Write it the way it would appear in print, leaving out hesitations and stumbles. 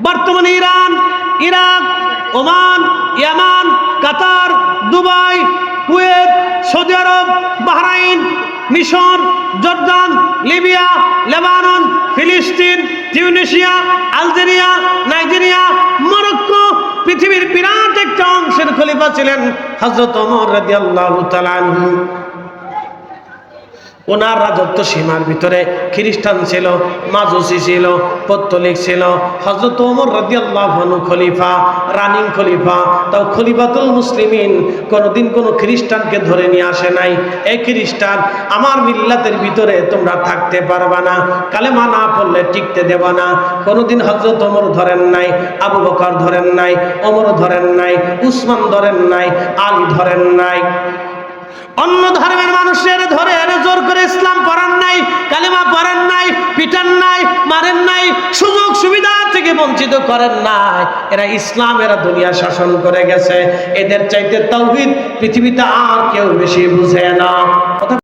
বর্তমানে Iran, Iraq, Oman, ইয়ামান, কাতার, Dubai, Kuwait, Saudi আরব, Bahrain, মিশর, Jordan, Libya, Lebanon, ফিলিস্তিন, Tunisia, Algeria, Nigeria, Morocco, পৃথিবীর বিরাট একটা অংশের খলিফা ছিলেন হযরত ওমর রাদিয়াল্লাহু তাআলা আনহু। ওনার রাজত্ব সীমার ভিতরে খ্রিস্টান ছিল, মাজুসি ছিল, পত্তলিক ছিল। হযরত ওমর রাদিয়াল্লাহু আনহু খলিফা, রানিং খলিফা, তাও খলিফাতুল মুসলিমিন। কোনোদিন কোনো খ্রিস্টানকে ধরে নিয়ে আসে নাই, এই খ্রিস্টান আমার মিল্লাতের ভিতরে তোমরা থাকতে পারবা না, কালেমা না পড়লে টিকতে দেব না। কোনোদিন হযরত ওমর ধরেন নাই, আবু বকর ধরেন নাই, ওমর ধরেন নাই, উসমান ধরেন নাই, আলী ধরেন নাই। অন্য ধর্মের মানুষের ধরে এনে জোর করে ইসলাম পড়ান নাই, কালেমা পড়ান নাই, পিটান নাই, মারেন নাই, সুযোগ সুবিধা থেকে বঞ্চিত করেন নাই। এরা ইসলাম, এরা দুনিয়া শাসন করে গেছে। এদের চাইতে তাওহীদ পৃথিবীতে আর কেউ বেশি বুঝে না।